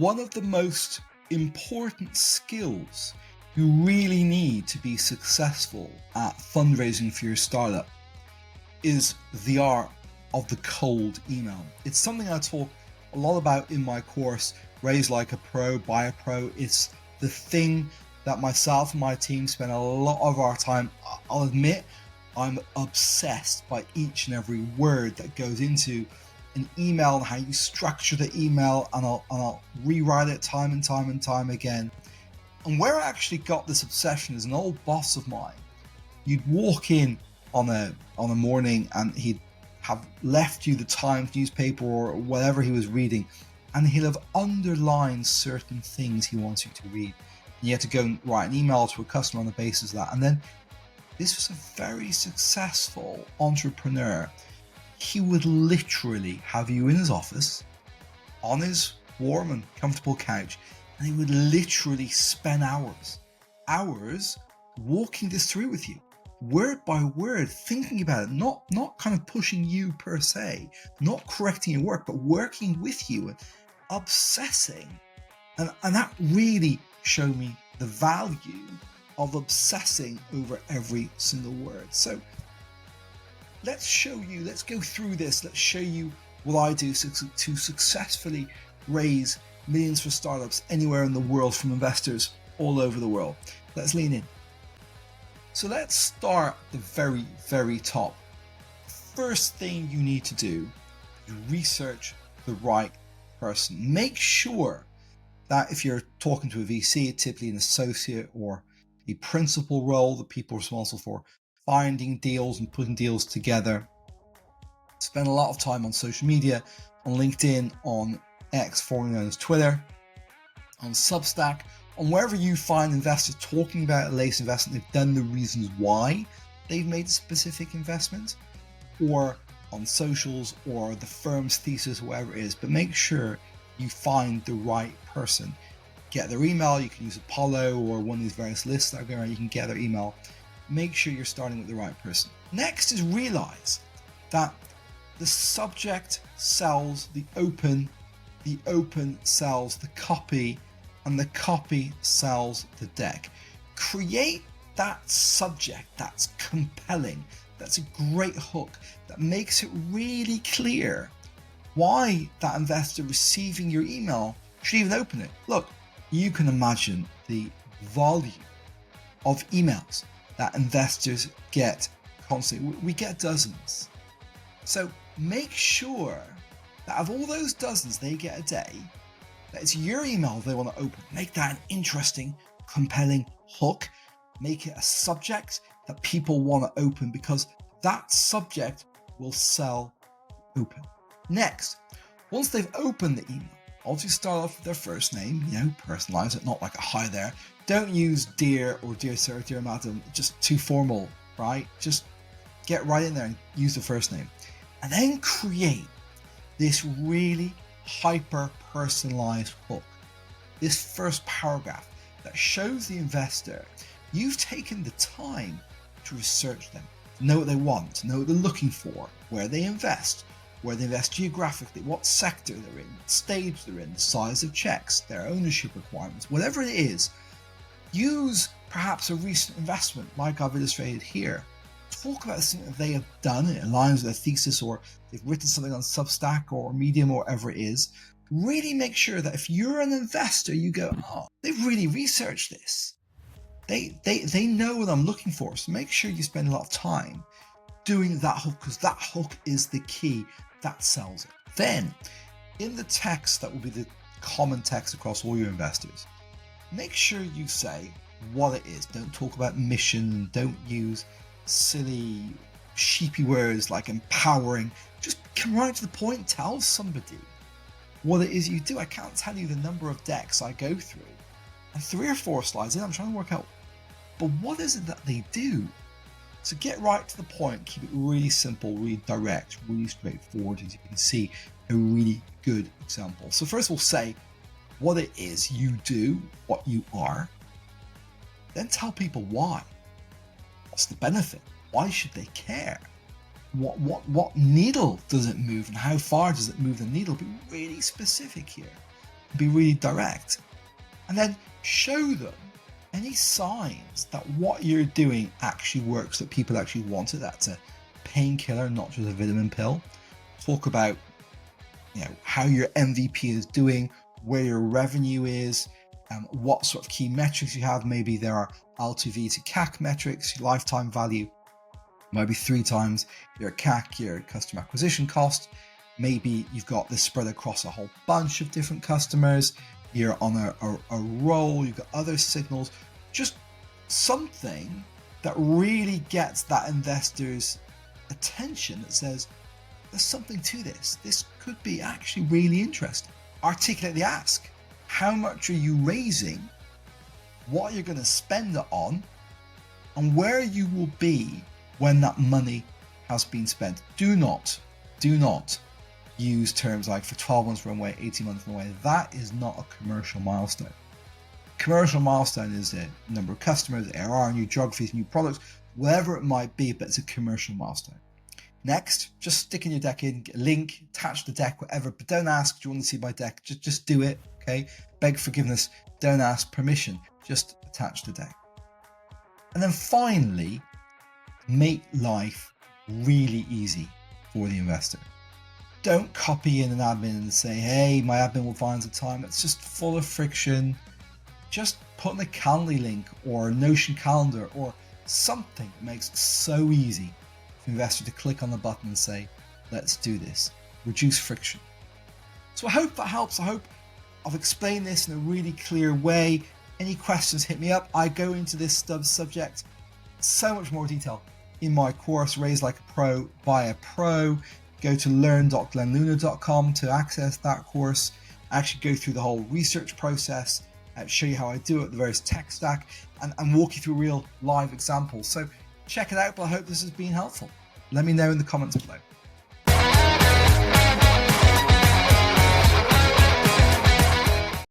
one of the most important skills you really need to be successful at fundraising for your startup is the art of the cold email. It's something I talk a lot about in my course, Raise Like a Pro, Buy a Pro. It's the thing that myself and my team spend a lot of our time. I'll admit, I'm obsessed by each and every word that goes into an email and how you structure the email, and I'll rewrite it time and time again. And where I actually got this obsession is an old boss of mine. You'd walk in on a morning and he'd have left you the Times newspaper or whatever he was reading, and he'll have underlined certain things he wants you to read. And you had to go and write an email to a customer on the basis of that. And then this was a very successful entrepreneur. He would literally have you in his office on his warm and comfortable couch, and he would literally spend hours walking this through with you, word by word, thinking about it, not kind of pushing you per se, not correcting your work, but working with you and obsessing. And that really showed me the value of obsessing over every single word. So let's go through this. Let's show you what I do to successfully raise millions for startups anywhere in the world from investors all over the world. Let's lean in. So let's start at the very, very top. First thing you need to do is research the right person. Make sure that if you're talking to a VC, typically an associate or a principal role, the people responsible for finding deals and putting deals together, spend a lot of time on social media, on LinkedIn, on X, formerly known as Twitter, on Substack, on wherever you find investors talking about a latest investment, they've done the reasons why they've made a specific investment, or on socials or the firm's thesis, whatever it is. But make sure you find the right person. Get their email. You can use Apollo or one of these various lists that are going around. You can get their email. Make sure you're starting with the right person. Next is realize that the subject sells the open sells the copy, and the copy sells the deck. Create that subject that's compelling, that's a great hook, that makes it really clear why that investor receiving your email should even open it. Look, you can imagine the volume of emails that investors get constantly. We get dozens. So make sure that of all those dozens they get a day, that it's your email they want to open. Make that an interesting, compelling hook. Make it a subject that people want to open, because that subject will sell open. Next, once they've opened the email, obviously start off with their first name, personalize it, not like a hi there. Don't use dear or dear sir, dear madam, just too formal, right? Just get right in there and use the first name. And then create this really hyper-personalized hook. This first paragraph that shows the investor you've taken the time to research them, know what they want, know what they're looking for, where they invest geographically, what sector they're in, what stage they're in, the size of checks, their ownership requirements, whatever it is. Use perhaps a recent investment like I've illustrated here. Talk about something that they have done, it aligns with their thesis, or they've written something on Substack or Medium or whatever it is. Really make sure that if you're an investor, you go, oh, they've really researched this. They know what I'm looking for. So make sure you spend a lot of time doing that hook, because that hook is the key that sells it. Then in the text that will be the common text across all your investors, make sure you say what it is. Don't talk about mission. Don't use silly, sheepy words like empowering. Just come right to the point. Tell somebody what it is you do. I can't tell you the number of decks I go through, and 3 or 4 slides in, I'm trying to work out, but what is it that they do? So get right to the point, keep it really simple, really direct, really straightforward, as you can see, a really good example. So first of all, say what it is you do, what you are, then tell people why. What's the benefit? Why should they care? What needle does it move, and how far does it move the needle? Be really specific here. be really direct, and then show them any signs that what you're doing actually works, that people actually want it. That's a painkiller, not just a vitamin pill. Talk about, how your MVP is doing, where your revenue is, what sort of key metrics you have. Maybe there are LTV to CAC metrics, lifetime value, maybe 3 times your CAC, your customer acquisition cost. Maybe you've got this spread across a whole bunch of different customers. You're on a roll, you've got other signals, just something that really gets that investor's attention, that says, there's something to this. This could be actually really interesting. Articulate the ask. How much are you raising? What you're going to spend it on? And where you will be when that money has been spent. Do not use terms like for 12 months runway, 18 months runway. That is not a commercial milestone. Commercial milestone is the number of customers, ARR, new geographies, new products, whatever it might be, but it's a commercial milestone. Next, just stick in your deck in, get a link, attach the deck, whatever, but don't ask, do you want to see my deck? Just do it, okay? Beg forgiveness, don't ask permission, just attach the deck. And then finally, make life really easy for the investor. Don't copy in an admin and say, hey, my admin will find the time. It's just full of friction. Just put in a Calendly link or a Notion calendar or something that makes it so easy for the investor to click on the button and say, let's do this. Reduce friction. So I hope that helps. I hope I've explained this in a really clear way. Any questions, hit me up. I go into this subject so much more detail in my course, Raise Like a Pro, Buy a Pro. Go to learn.glennluna.com to access that course. I actually go through the whole research process, show you how I do it, the various tech stack, and walk you through real live examples. So check it out, but I hope this has been helpful. Let me know in the comments below.